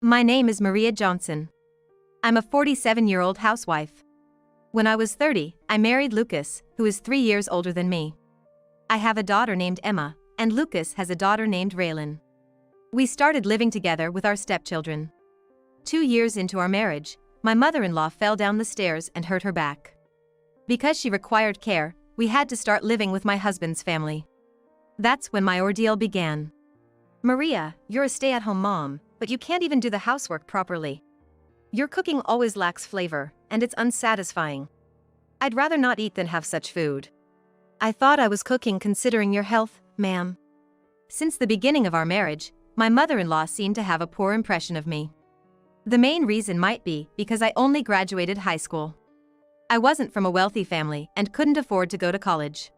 My name is Maria Johnson. I'm a 47-year-old housewife. When I was 30, I married Lucas, who is 3 years older than me. I have a daughter named Emma, and Lucas has a daughter named Raylan. We started living together with our stepchildren. 2 years into our marriage, my mother-in-law fell down the stairs and hurt her back. Because she required care, we had to start living with my husband's family. That's when my ordeal began. Maria, you're a stay-at-home mom, but you can't even do the housework properly. Your cooking always lacks flavor, and it's unsatisfying. I'd rather not eat than have such food. I thought I was cooking considering your health, ma'am. Since the beginning of our marriage, my mother-in-law seemed to have a poor impression of me. The main reason might be because I only graduated high school. I wasn't from a wealthy family and couldn't afford to go to college.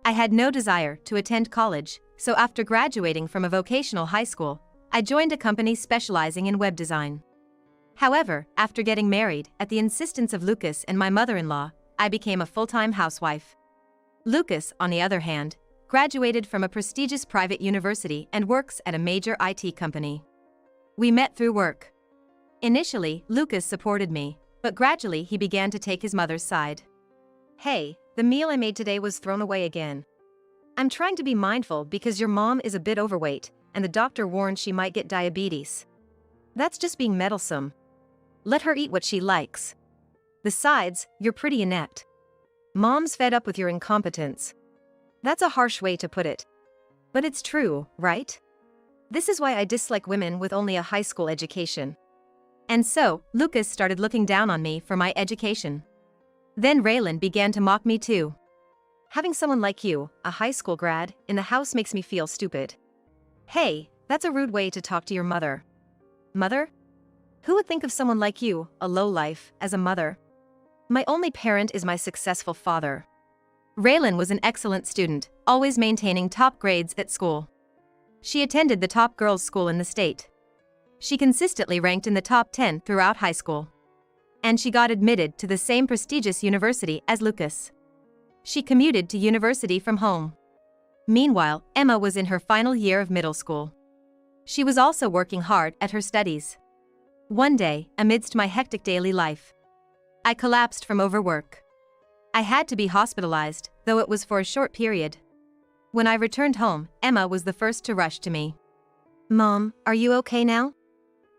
I had no desire to attend college, so after graduating from a vocational high school, I joined a company specializing in web design. However, after getting married, at the insistence of Lucas and my mother-in-law, I became a full-time housewife. Lucas, on the other hand, graduated from a prestigious private university and works at a major IT company. We met through work. Initially, Lucas supported me, but gradually he began to take his mother's side. Hey, the meal I made today was thrown away again. I'm trying to be mindful because your mom is a bit overweight, and the doctor warned she might get diabetes. That's just being meddlesome. Let her eat what she likes. Besides, you're pretty inept. Mom's fed up with your incompetence. That's a harsh way to put it. But it's true, right? This is why I dislike women with only a high school education. And so, Lucas started looking down on me for my education. Then Raylan began to mock me too. Having someone like you, a high school grad, in the house makes me feel stupid. Hey, that's a rude way to talk to your mother. Mother? Who would think of someone like you, a lowlife, as a mother? My only parent is my successful father. Raylan was an excellent student, always maintaining top grades at school. She attended the top girls' school in the state. She consistently ranked in the top 10 throughout high school. And she got admitted to the same prestigious university as Lucas. She commuted to university from home. Meanwhile, Emma was in her final year of middle school. She was also working hard at her studies. One day, amidst my hectic daily life, I collapsed from overwork. I had to be hospitalized, though it was for a short period. When I returned home, Emma was the first to rush to me. Mom, are you okay now?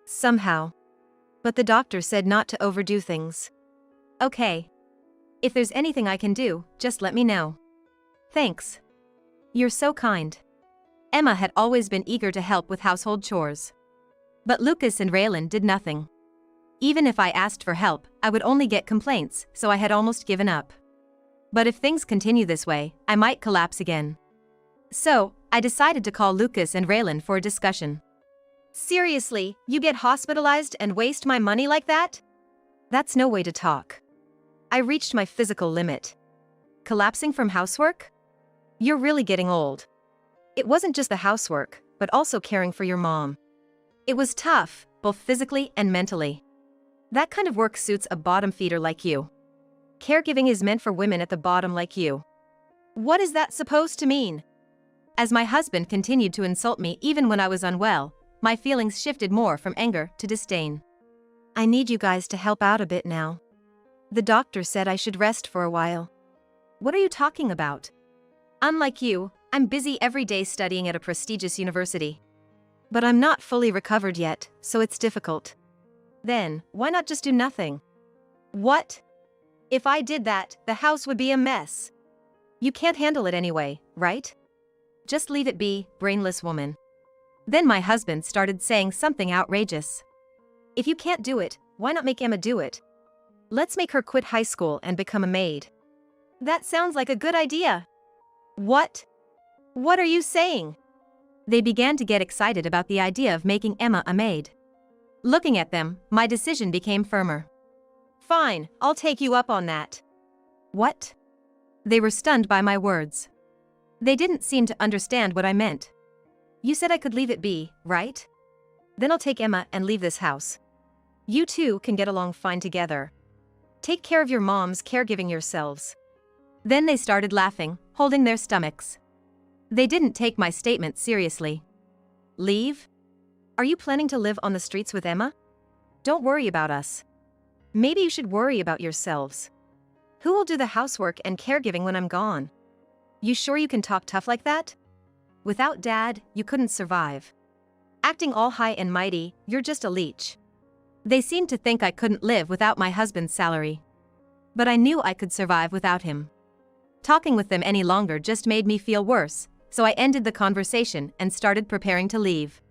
Somehow. But the doctor said not to overdo things. Okay. If there's anything I can do, just let me know. Thanks. You're so kind. Emma had always been eager to help with household chores. But Lucas and Raylan did nothing. Even if I asked for help, I would only get complaints, so I had almost given up. But if things continue this way, I might collapse again. So, I decided to call Lucas and Raylan for a discussion. Seriously, you get hospitalized and waste my money like that? That's no way to talk. I reached my physical limit. Collapsing from housework? You're really getting old. It wasn't just the housework, but also caring for your mom. It was tough, both physically and mentally. That kind of work suits a bottom feeder like you. Caregiving is meant for women at the bottom like you. What is that supposed to mean? As my husband continued to insult me even when I was unwell, my feelings shifted more from anger to disdain. I need you guys to help out a bit now. The doctor said I should rest for a while. What are you talking about? Unlike you, I'm busy every day studying at a prestigious university. But I'm not fully recovered yet, so it's difficult. Then, why not just do nothing? What? If I did that, the house would be a mess. You can't handle it anyway, right? Just leave it be, brainless woman. Then my husband started saying something outrageous. If you can't do it, why not make Emma do it? Let's make her quit high school and become a maid. That sounds like a good idea. What? What are you saying? They began to get excited about the idea of making Emma a maid. Looking at them, my decision became firmer. Fine, I'll take you up on that. What? They were stunned by my words. They didn't seem to understand what I meant. You said I could leave it be, right? Then I'll take Emma and leave this house. You two can get along fine together. Take care of your moms, caregiving yourselves. Then they started laughing, holding their stomachs. They didn't take my statement seriously. Leave? Are you planning to live on the streets with Emma? Don't worry about us. Maybe you should worry about yourselves. Who will do the housework and caregiving when I'm gone? You sure you can talk tough like that? Without Dad, you couldn't survive. Acting all high and mighty, you're just a leech. They seemed to think I couldn't live without my husband's salary. But I knew I could survive without him. Talking with them any longer just made me feel worse, so I ended the conversation and started preparing to leave.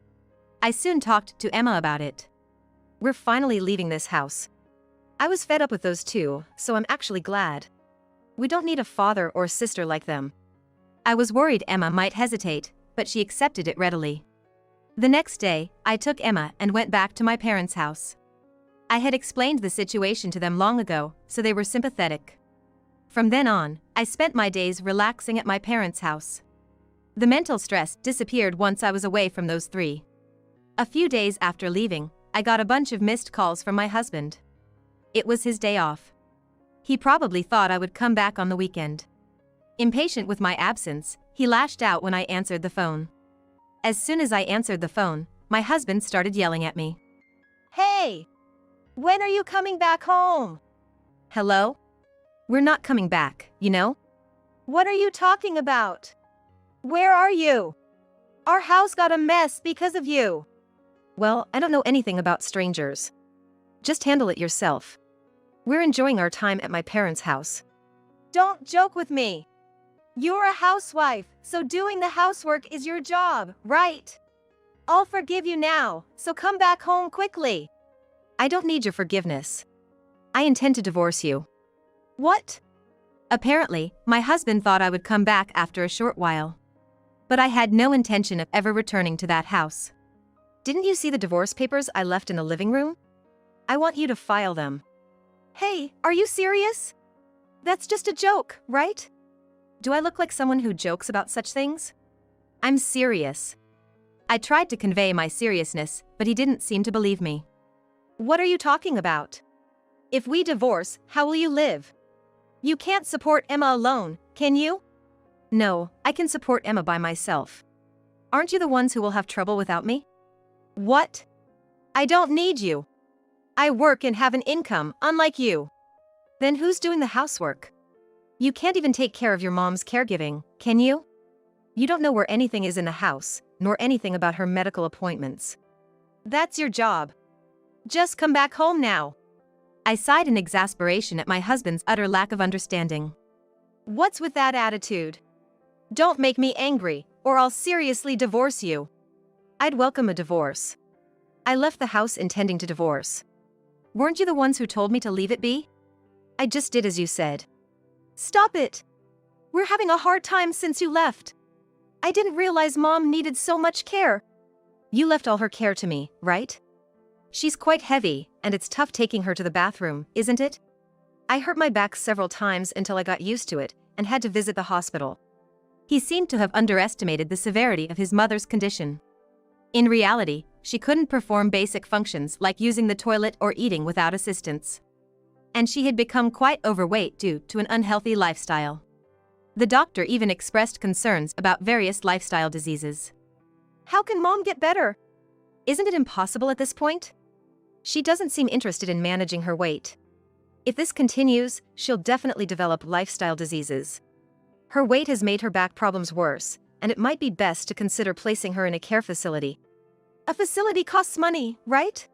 I soon talked to Emma about it. We're finally leaving this house. I was fed up with those two, so I'm actually glad. We don't need a father or sister like them. I was worried Emma might hesitate, but she accepted it readily. The next day, I took Emma and went back to my parents' house. I had explained the situation to them long ago, so they were sympathetic. From then on, I spent my days relaxing at my parents' house. The mental stress disappeared once I was away from those three. A few days after leaving, I got a bunch of missed calls from my husband. It was his day off. He probably thought I would come back on the weekend. Impatient with my absence, he lashed out when I answered the phone. As soon as I answered the phone, my husband started yelling at me. Hey! When are you coming back home? Hello? We're not coming back, you know? What are you talking about? Where are you? Our house got a mess because of you. Well, I don't know anything about strangers. Just handle it yourself. We're enjoying our time at my parents' house. Don't joke with me. You're a housewife, so doing the housework is your job, right? I'll forgive you now, so come back home quickly. I don't need your forgiveness. I intend to divorce you. What? Apparently, my husband thought I would come back after a short while. But I had no intention of ever returning to that house. Didn't you see the divorce papers I left in the living room? I want you to file them. Hey, are you serious? That's just a joke, right? Do I look like someone who jokes about such things? I'm serious. I tried to convey my seriousness, but he didn't seem to believe me. What are you talking about? If we divorce, how will you live? You can't support Emma alone, can you? No, I can support Emma by myself. Aren't you the ones who will have trouble without me? What? I don't need you. I work and have an income, unlike you. Then who's doing the housework? You can't even take care of your mom's caregiving, can you? You don't know where anything is in the house, nor anything about her medical appointments. That's your job. Just come back home now. I sighed in exasperation at my husband's utter lack of understanding. What's with that attitude? Don't make me angry, or I'll seriously divorce you. I'd welcome a divorce. I left the house intending to divorce. Weren't you the ones who told me to leave it be? I just did as you said. Stop it! We're having a hard time since you left. I didn't realize Mom needed so much care. You left all her care to me, right? She's quite heavy, and it's tough taking her to the bathroom, isn't it? I hurt my back several times until I got used to it and had to visit the hospital. He seemed to have underestimated the severity of his mother's condition. In reality, she couldn't perform basic functions like using the toilet or eating without assistance. And she had become quite overweight due to an unhealthy lifestyle. The doctor even expressed concerns about various lifestyle diseases. How can Mom get better? Isn't it impossible at this point? She doesn't seem interested in managing her weight. If this continues, she'll definitely develop lifestyle diseases. Her weight has made her back problems worse, and it might be best to consider placing her in a care facility. A facility costs money, right?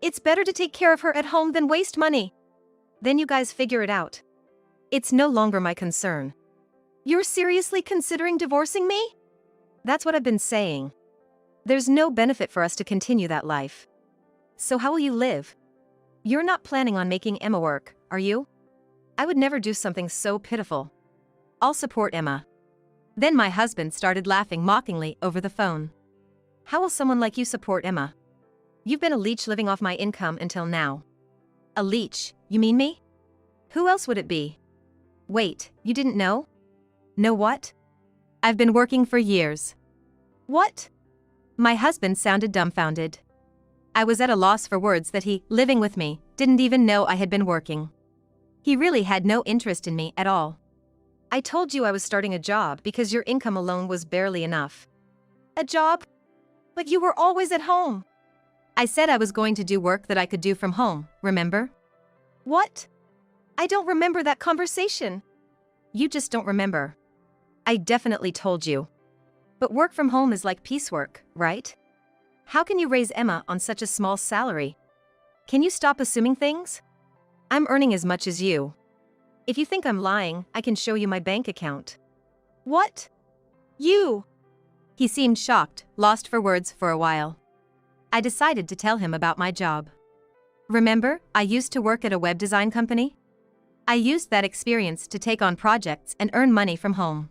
It's better to take care of her at home than waste money. Then you guys figure it out. It's no longer my concern. You're seriously considering divorcing me? That's what I've been saying. There's no benefit for us to continue that life. So how will you live? You're not planning on making Emma work, are you? I would never do something so pitiful. I'll support Emma. Then my husband started laughing mockingly over the phone. How will someone like you support Emma? You've been a leech living off my income until now. A leech, you mean me? Who else would it be? Wait, you didn't know? Know what? I've been working for years. What? My husband sounded dumbfounded. I was at a loss for words that he, living with me, didn't even know I had been working. He really had no interest in me at all. I told you I was starting a job because your income alone was barely enough. A job? But you were always at home. I said I was going to do work that I could do from home, remember? What? I don't remember that conversation. You just don't remember. I definitely told you. But work from home is like piecework, right? How can you raise Emma on such a small salary? Can you stop assuming things? I'm earning as much as you. If you think I'm lying, I can show you my bank account. What? You? He seemed shocked, lost for words for a while. I decided to tell him about my job. Remember, I used to work at a web design company? I used that experience to take on projects and earn money from home.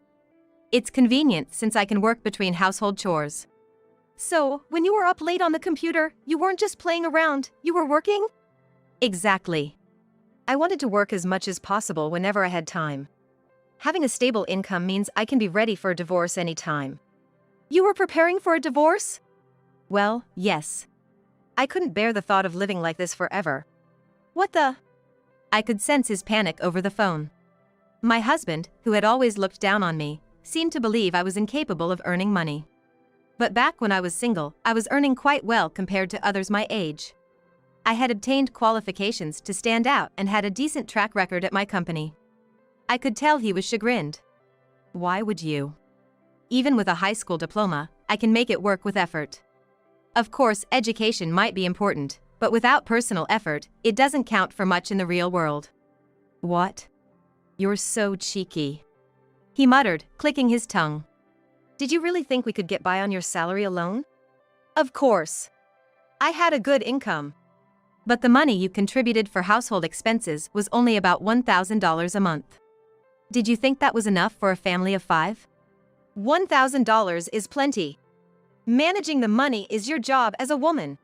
It's convenient since I can work between household chores. So, when you were up late on the computer, you weren't just playing around, you were working? Exactly. I wanted to work as much as possible whenever I had time. Having a stable income means I can be ready for a divorce anytime. You were preparing for a divorce? Well, yes. I couldn't bear the thought of living like this forever. What the? I could sense his panic over the phone. My husband, who had always looked down on me, seemed to believe I was incapable of earning money. But back when I was single, I was earning quite well compared to others my age. I had obtained qualifications to stand out and had a decent track record at my company. I could tell he was chagrined. Why would you? Even with a high school diploma, I can make it work with effort. Of course, education might be important, but without personal effort, it doesn't count for much in the real world. What? You're so cheeky. He muttered, clicking his tongue. Did you really think we could get by on your salary alone? Of course. I had a good income. But the money you contributed for household expenses was only about $1,000 a month. Did you think that was enough for a family of 5? $1,000 is plenty. Managing the money is your job as a woman.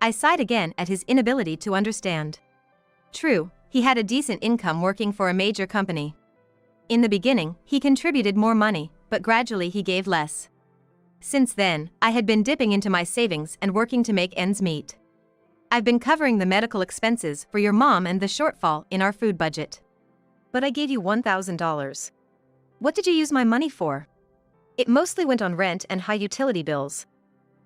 I sighed again at his inability to understand. True, he had a decent income working for a major company. In the beginning, he contributed more money, but gradually he gave less. Since then, I had been dipping into my savings and working to make ends meet. I've been covering the medical expenses for your mom and the shortfall in our food budget. But I gave you $1,000. What did you use my money for? It mostly went on rent and high utility bills.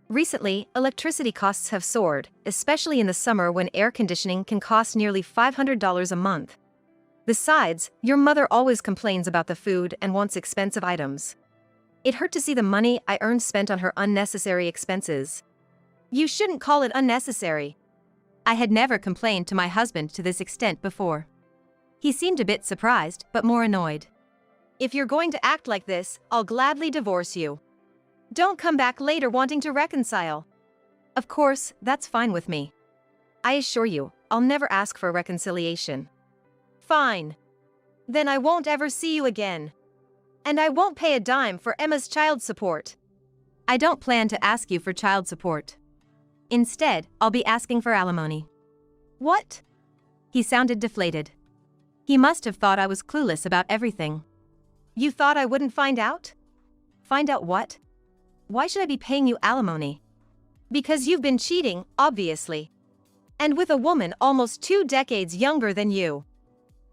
Recently, electricity costs have soared, especially in the summer when air conditioning can cost nearly $500 a month. Besides, your mother always complains about the food and wants expensive items. It hurt to see the money I earned spent on her unnecessary expenses. You shouldn't call it unnecessary. I had never complained to my husband to this extent before. He seemed a bit surprised, but more annoyed. If you're going to act like this, I'll gladly divorce you. Don't come back later wanting to reconcile. Of course, that's fine with me. I assure you, I'll never ask for a reconciliation. Fine. Then I won't ever see you again. And I won't pay a dime for Emma's child support. I don't plan to ask you for child support. Instead, I'll be asking for alimony. What? He sounded deflated. He must have thought I was clueless about everything. You thought I wouldn't find out? Find out what? Why should I be paying you alimony? Because you've been cheating, obviously. And with a woman almost 2 decades younger than you.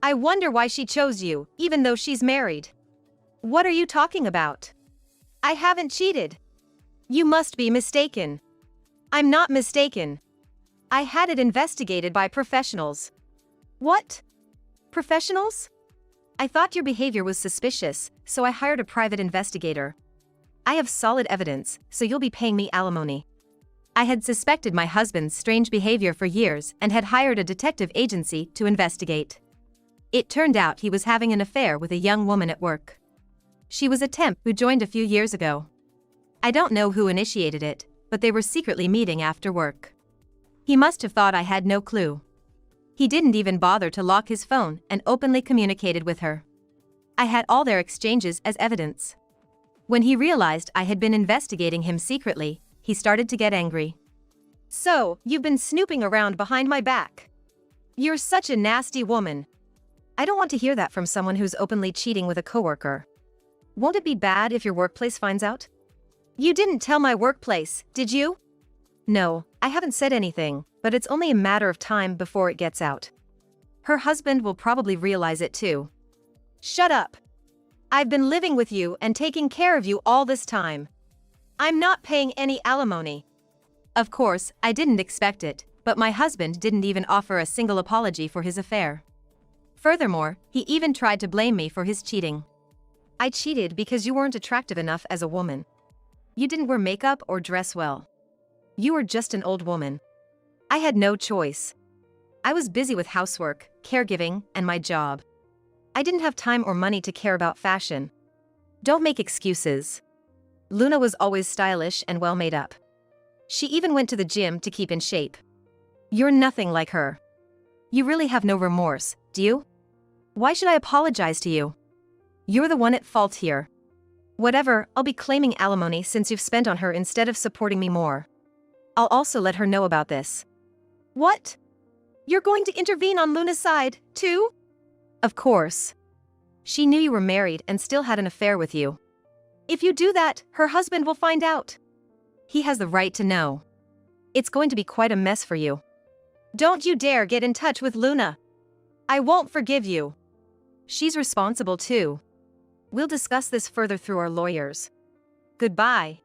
I wonder why she chose you, even though she's married. What are you talking about? I haven't cheated. You must be mistaken. I'm not mistaken. I had it investigated by professionals. What? Professionals? I thought your behavior was suspicious, so I hired a private investigator. I have solid evidence, so you'll be paying me alimony. I had suspected my husband's strange behavior for years and had hired a detective agency to investigate. It turned out he was having an affair with a young woman at work. She was a temp who joined a few years ago. I don't know who initiated it, but they were secretly meeting after work. He must have thought I had no clue. He didn't even bother to lock his phone and openly communicated with her. I had all their exchanges as evidence. When he realized I had been investigating him secretly, he started to get angry. So, you've been snooping around behind my back. You're such a nasty woman. I don't want to hear that from someone who's openly cheating with a coworker. Won't it be bad if your workplace finds out? You didn't tell my workplace, did you? No, I haven't said anything, but it's only a matter of time before it gets out. Her husband will probably realize it too. Shut up. I've been living with you and taking care of you all this time. I'm not paying any alimony. Of course, I didn't expect it, but my husband didn't even offer a single apology for his affair. Furthermore, he even tried to blame me for his cheating. I cheated because you weren't attractive enough as a woman. You didn't wear makeup or dress well. You were just an old woman. I had no choice. I was busy with housework, caregiving, and my job. I didn't have time or money to care about fashion. Don't make excuses. Luna was always stylish and well made up. She even went to the gym to keep in shape. You're nothing like her. You really have no remorse, do you? Why should I apologize to you? You're the one at fault here. Whatever, I'll be claiming alimony since you've spent on her instead of supporting me more. I'll also let her know about this. What? You're going to intervene on Luna's side, too? Of course. She knew you were married and still had an affair with you. If you do that, her husband will find out. He has the right to know. It's going to be quite a mess for you. Don't you dare get in touch with Luna. I won't forgive you. She's responsible too. We'll discuss this further through our lawyers. Goodbye.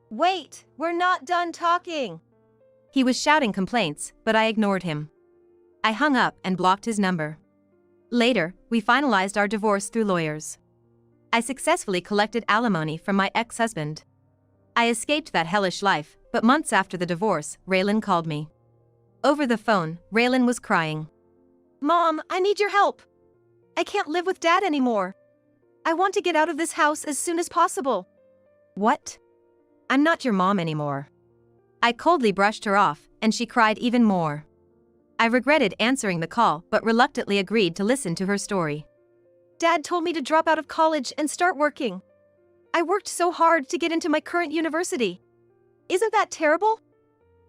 Wait, we're not done talking. He was shouting complaints, but I ignored him. I hung up and blocked his number. Later, we finalized our divorce through lawyers. I successfully collected alimony from my ex-husband. I escaped that hellish life, but months after the divorce, Raylan called me. Over the phone, Raylan was crying. Mom, I need your help. I can't live with Dad anymore. I want to get out of this house as soon as possible. What? I'm not your mom anymore. I coldly brushed her off, and she cried even more. I regretted answering the call but reluctantly agreed to listen to her story. Dad told me to drop out of college and start working. I worked so hard to get into my current university. Isn't that terrible?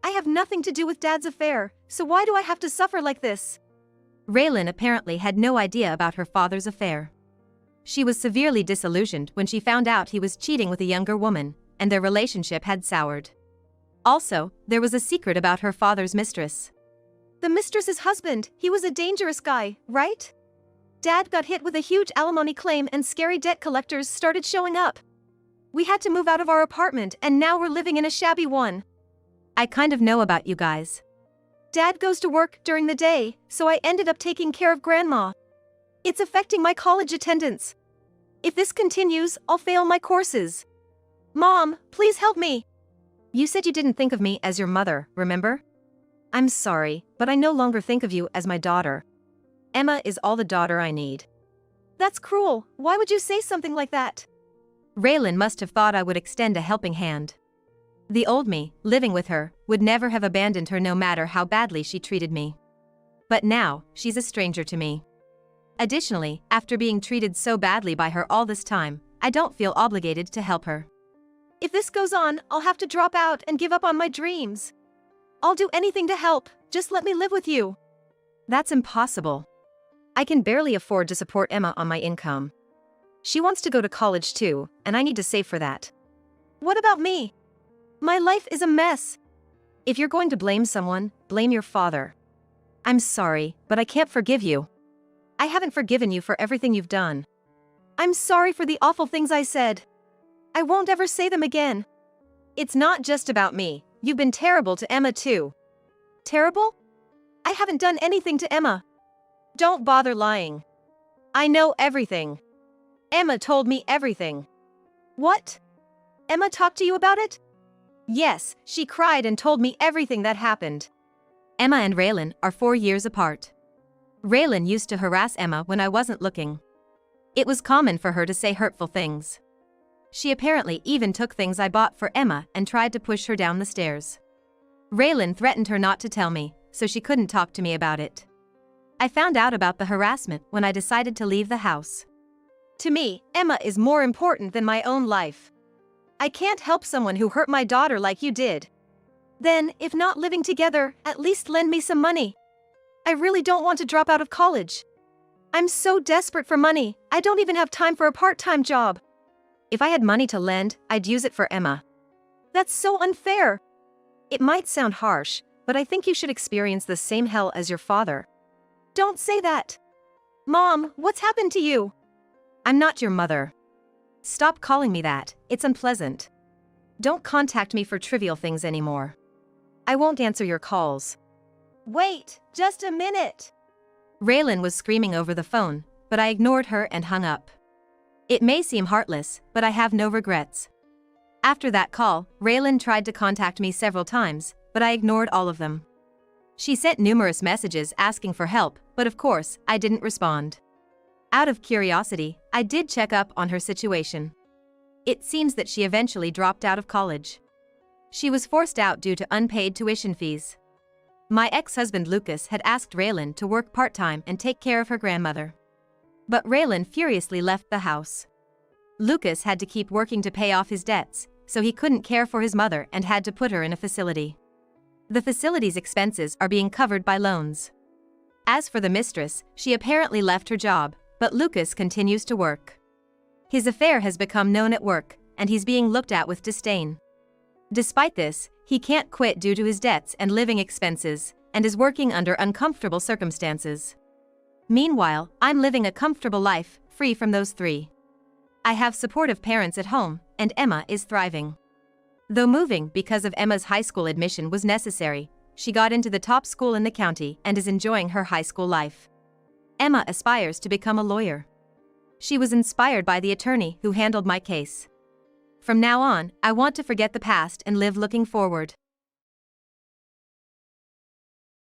I have nothing to do with Dad's affair, so why do I have to suffer like this? Raylan apparently had no idea about her father's affair. She was severely disillusioned when she found out he was cheating with a younger woman, and their relationship had soured. Also, there was a secret about her father's mistress. The mistress's husband, he was a dangerous guy, right? Dad got hit with a huge alimony claim and scary debt collectors started showing up. We had to move out of our apartment and now we're living in a shabby one. I kind of know about you guys. Dad goes to work during the day, so I ended up taking care of Grandma. It's affecting my college attendance. If this continues, I'll fail my courses. Mom, please help me. You said you didn't think of me as your mother, remember? I'm sorry, but I no longer think of you as my daughter. Emma is all the daughter I need. That's cruel. Why would you say something like that? Raylan must have thought I would extend a helping hand. The old me, living with her, would never have abandoned her no matter how badly she treated me. But now, she's a stranger to me. Additionally, after being treated so badly by her all this time, I don't feel obligated to help her. If this goes on, I'll have to drop out and give up on my dreams. I'll do anything to help, just let me live with you. That's impossible. I can barely afford to support Emma on my income. She wants to go to college too, and I need to save for that. What about me? My life is a mess. If you're going to blame someone, blame your father. I'm sorry, but I can't forgive you. I haven't forgiven you for everything you've done. I'm sorry for the awful things I said. I won't ever say them again. It's not just about me. You've been terrible to Emma too. Terrible? I haven't done anything to Emma. Don't bother lying. I know everything. Emma told me everything. What? Emma talked to you about it? Yes, she cried and told me everything that happened. Emma and Raylan are 4 years apart. Raylan used to harass Emma when I wasn't looking. It was common for her to say hurtful things. She apparently even took things I bought for Emma and tried to push her down the stairs. Raylan threatened her not to tell me, so she couldn't talk to me about it. I found out about the harassment when I decided to leave the house. To me, Emma is more important than my own life. I can't help someone who hurt my daughter like you did. Then, if not living together, at least lend me some money. I really don't want to drop out of college. I'm so desperate for money, I don't even have time for a part-time job. If I had money to lend, I'd use it for Emma. That's so unfair. It might sound harsh, but I think you should experience the same hell as your father. Don't say that. Mom, what's happened to you? I'm not your mother. Stop calling me that, it's unpleasant. Don't contact me for trivial things anymore. I won't answer your calls. Wait, just a minute. Raylan was screaming over the phone, but I ignored her and hung up. It may seem heartless, but I have no regrets. After that call, Raylan tried to contact me several times, but I ignored all of them. She sent numerous messages asking for help, but of course, I didn't respond. Out of curiosity, I did check up on her situation. It seems that she eventually dropped out of college. She was forced out due to unpaid tuition fees. My ex-husband Lucas had asked Raylan to work part-time and take care of her grandmother. But Raylan furiously left the house. Lucas had to keep working to pay off his debts, so he couldn't care for his mother and had to put her in a facility. The facility's expenses are being covered by loans. As for the mistress, she apparently left her job, but Lucas continues to work. His affair has become known at work, and he's being looked at with disdain. Despite this, he can't quit due to his debts and living expenses, and is working under uncomfortable circumstances. Meanwhile, I'm living a comfortable life, free from those three. I have supportive parents at home, and Emma is thriving. Though moving because of Emma's high school admission was necessary, she got into the top school in the county and is enjoying her high school life. Emma aspires to become a lawyer. She was inspired by the attorney who handled my case. From now on, I want to forget the past and live looking forward.